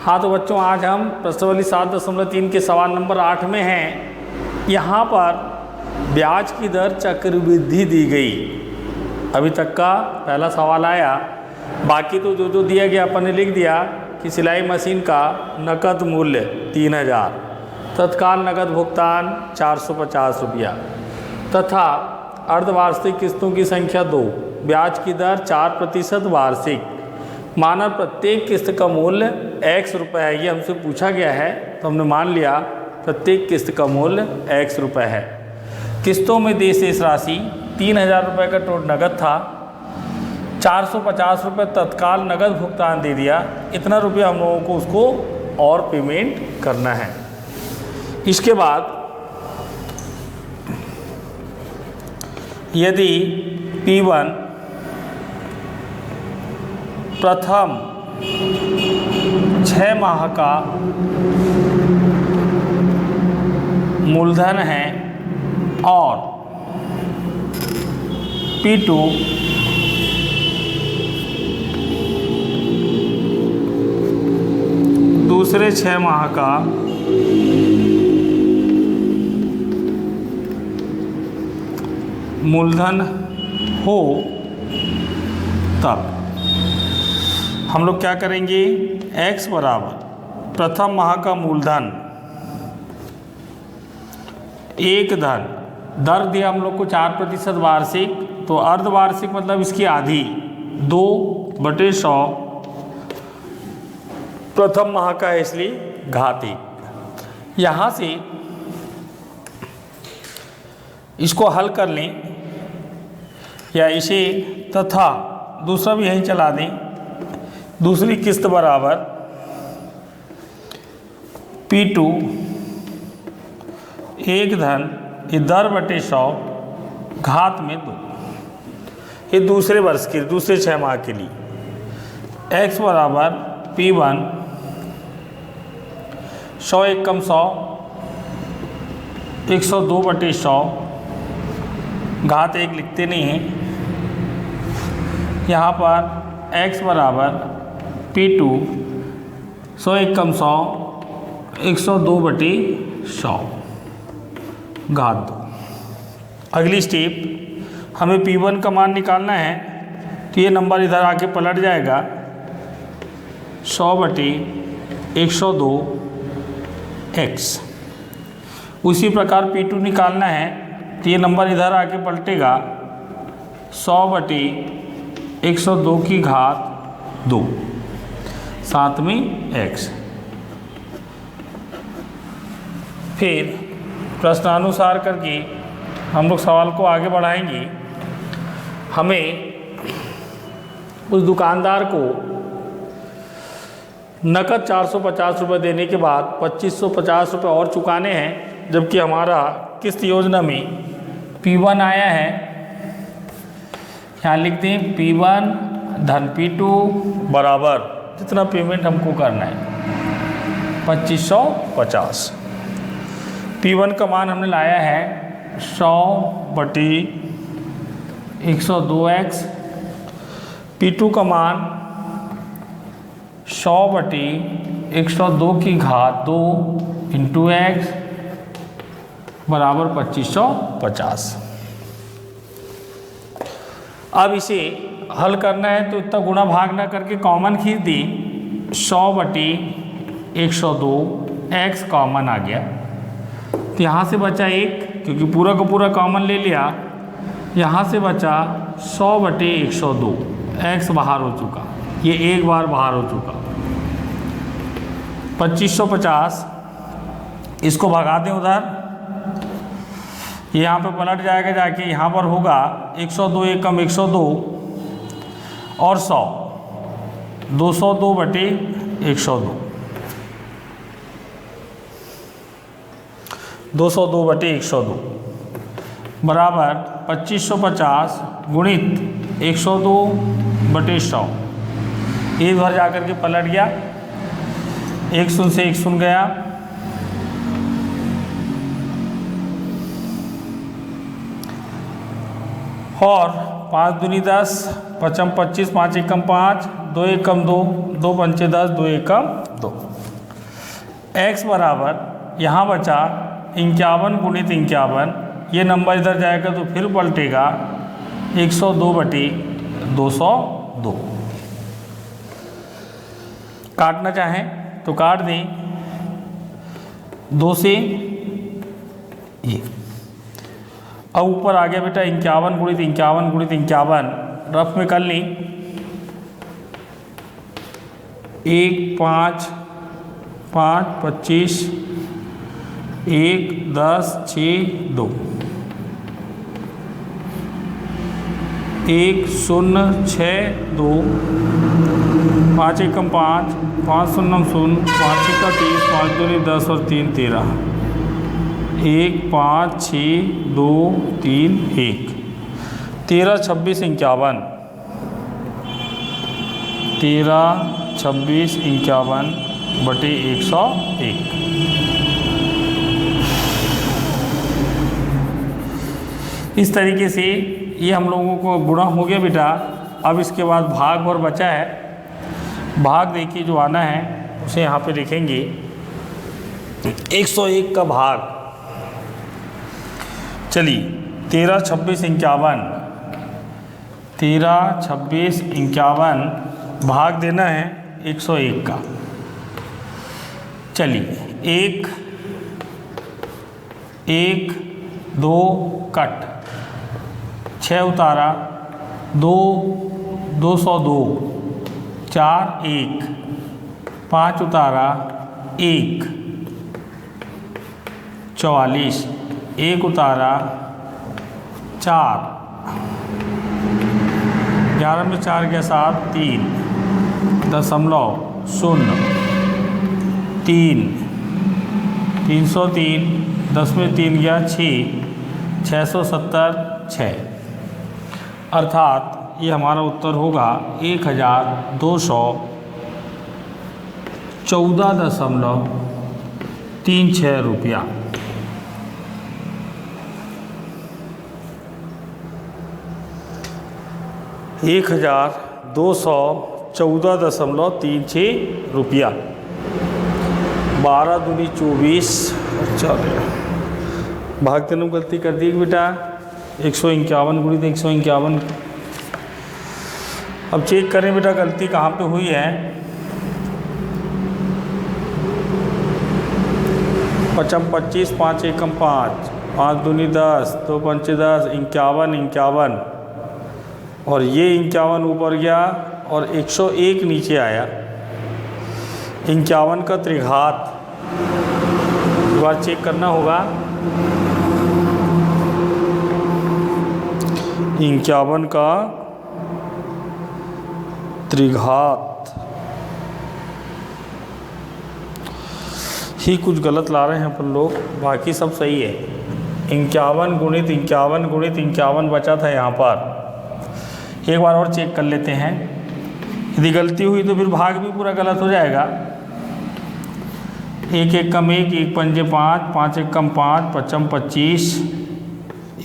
हाँ तो बच्चों, आज हम प्रश्नावली 7.3 के सवाल नंबर 8 में हैं। यहाँ पर ब्याज की दर चक्रवृद्धि दी गई। अभी तक का पहला सवाल आया, बाकी तो जो जो दिया गया अपन ने लिख दिया कि सिलाई मशीन का नकद मूल्य 3000, तत्काल नकद भुगतान 450 रुपया तथा अर्धवार्षिक किस्तों की संख्या 2, ब्याज की दर 4% वार्षिक, माना प्रत्येक किस्त का मूल्य x रुपये है। ये हमसे पूछा गया है तो हमने मान लिया प्रत्येक किस्त का मूल्य x रुपये है। किस्तों में देय शेष राशि 3000 रुपये का टोटल नगद था, 450 रुपये तत्काल नगद भुगतान दे दिया। इतना रुपया हम लोगों को उसको और पेमेंट करना है। इसके बाद यदि P1 प्रथम 6 माह का मूलधन है और P2 दूसरे 6 माह का मूलधन हो, तब हम लोग क्या करेंगे, x बराबर प्रथम माह का मूलधन एक धन, दर दिया हम लोग को 4% वार्षिक, तो अर्धवार्षिक मतलब इसकी आधी 2/100, प्रथम माह का है इसलिए घाती। यहाँ से इसको हल कर लें या इसे तथा दूसरा भी यहीं चला दें। दूसरी किस्त बराबर P2 एक धन, ये दर बटे 100 घात में 2, ये दूसरे वर्ष के दूसरे 6 माह के लिए। x बराबर P1 100 एकम 100, 102/100 घात 1 लिखते नहीं हैं। यहाँ पर x बराबर P2 100 एकम 100, 102/100 घात 2। अगली स्टेप हमें P1 का मान निकालना है, तो ये नंबर इधर आके पलट जाएगा 100/102x। उसी प्रकार P2 निकालना है, तो ये नंबर इधर आके पलटेगा 100/102 की घात 2, साथ में x। फिर प्रश्नानुसार करके हम लोग सवाल को आगे बढ़ाएंगे। हमें उस दुकानदार को नकद 450 रुपये देने के बाद 2550 रुपये और चुकाने हैं, जबकि हमारा किस्त योजना में P1 आया है। यहाँ लिख दें P1 धन P2 बराबर जितना पेमेंट हमको करना है 2550। P1 का मान हमने लाया है 100/102x, P2 का मान 100/102 की घात 2 × x बराबर 2550। अब इसे हल करना है तो इतना गुणा भाग ना करके कॉमन खींच दी, 100/102 x कॉमन आ गया। तो यहाँ से बचा 1, क्योंकि पूरा का पूरा कॉमन ले लिया। यहाँ से बचा 100/102, x बाहर हो चुका, ये एक बार बाहर हो चुका। 2550 इसको भगा दें उधर, ये यहाँ पे पलट जाएगा, जाके यहाँ पर होगा 102 एकम 102 और 100, 202/102, 202/102 बराबर 2550 गुणित 102/100। एक बार जाकर के पलट गया, 1 शून्य से 1 शून्य गया, और 5 दूनी 10, 5 25, 5 एकम 5, 2 एकम 2, 2 पंचे 10, 2 एकम 2। x बराबर यहाँ बचा 51 गुणित 51, ये नंबर इधर जाएगा तो फिर पलटेगा 102/202। काटना चाहें तो काट दें, 2 से ये। अब ऊपर आ गया बेटा 51 गुणित 51 गुणित 51, रफ में कर ली। 1 5 5 25, 1 10 6 2, 1 0 6 2, 5 एकम 5, 5 0 0, 5 एकम 30, 5 दूनी 10 और 3 13, 1 5 6 2 3 1, 13 26 51, 13 26 51 बटे 101। इस तरीके से ये हम लोगों को गुणा हो गया बेटा। अब इसके बाद भाग और बचा है। भाग देखिए जो आना है उसे यहाँ पे लिखेंगे। 101 का भाग, चलिए 13 26 51, 13 26 51 भाग देना है 101 का। चलिए 1 1 2 कट, 6 उतारा, 2 202, 4 1, 5 उतारा 1 44, 1 उतारा 4, 11 में 4 गया 7, 3 0.0 3, 303, 10 में 3 गया 6, 670 6, अर्थात ये हमारा उत्तर होगा 1214.36 रुपया। ₹1214.36 12 दूनी 24। चलो भाग तेनों गलती कर दी बेटा, 151 गुणित 151। अब चेक करें बेटा गलती कहाँ पे हुई है। 5 25, 5 एकम 5, 5 दूनी 10, 2 पंचे 10, 51 51, और ये 51 ऊपर गया और 101 नीचे आया। 51 का त्रिघात एक बार चेक करना होगा। 51 का त्रिघात ही कुछ गलत ला रहे हैं अपन लोग, बाकी सब सही है। 51 गुणित 51 गुणित 51 बचा था यहाँ पर। एक बार और चेक कर लेते हैं, यदि गलती हुई तो फिर भाग भी पूरा गलत हो जाएगा। 1 एकम 1, 1 पंजे 5, 5 एकम 5, 5 25,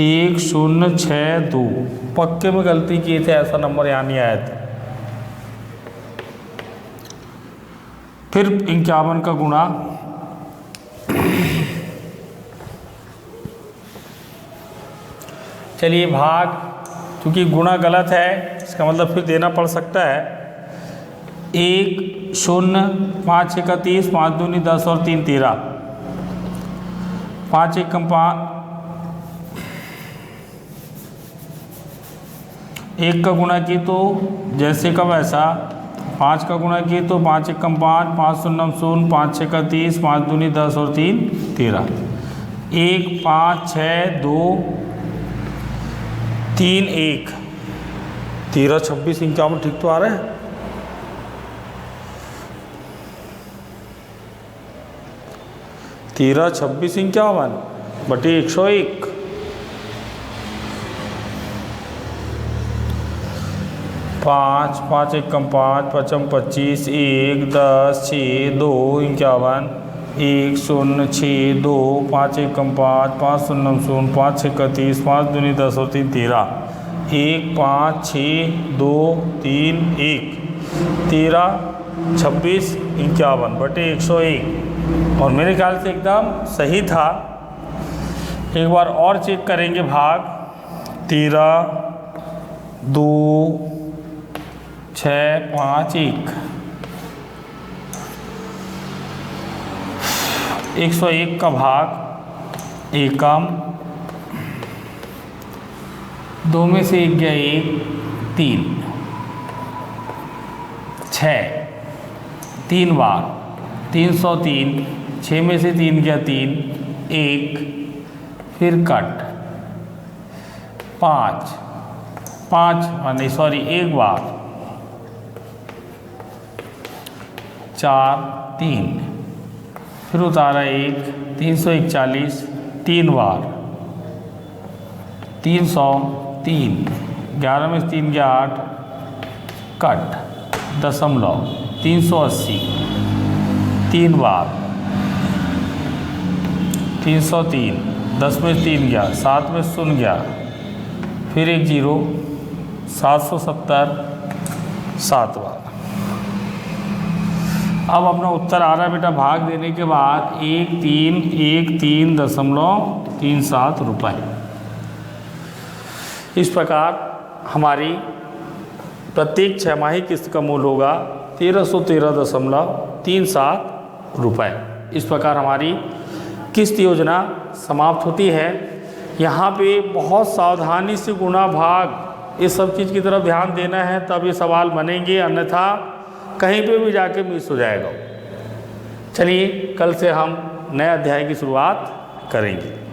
1 0 6 2। पक्के में गलती किए थे, ऐसा नंबर यहाँ नहीं आया था। फिर 51 का गुणा, चलिए भाग, क्योंकि गुणा गलत है इसका मतलब फिर देना पड़ सकता है। 1 0, 5 1 30, 5 दूनी 10 और 3 13, 5 एकम 5, 1 का गुणा किए तो जैसे का वैसा, 5 का गुणा किए तो 5 एकम 5, 5 0 0, 5 6 30, 5 दूनी 10 और 3 13, 1 5 6 2 3 1, 13 26 51 ठीक तो आ रहे हैं। तेरह 26 51 बटे 101। पाँच 5 एकम 5, 5 25, 1 10 6 2 51, 1 0 6 2, 5 एकम 5, 5 0 0, 5 6 30, 5 दूनी 10 और 3 13, 1 5 6 2 3 1 13 26 51 बटे 101 और मेरे ख्याल से एकदम सही था। एक बार और चेक करेंगे भाग। 13 2 6 5 1 101 का भाग एकम, 2 में से 1 गया 1 3 6 3 बार 303, 6 में से 3 गया 3 1 फिर कट 5 नहीं सॉरी 1 बार 4 3 फिर उतारा 1 341 3 बार 303, 11 में से 3 गया 8 कट दशमलव 380 3 बार 303, 10 में 3 गया 7 में 0 गया फिर 1 0 770 7 बार। अब अपना उत्तर आ रहा है बेटा भाग देने के बाद 1313.37 रुपये। इस प्रकार हमारी प्रत्येक छमाही किस्त का मूल्य होगा 1313.37 रुपये। इस प्रकार हमारी किस्त योजना समाप्त होती है। यहाँ पे बहुत सावधानी से गुणा भाग इस सब चीज़ की तरफ ध्यान देना है, तब ये सवाल बनेंगे, अन्यथा कहीं पे भी जाके मिस हो जाएगा। चलिए कल से हम नए अध्याय की शुरुआत करेंगे।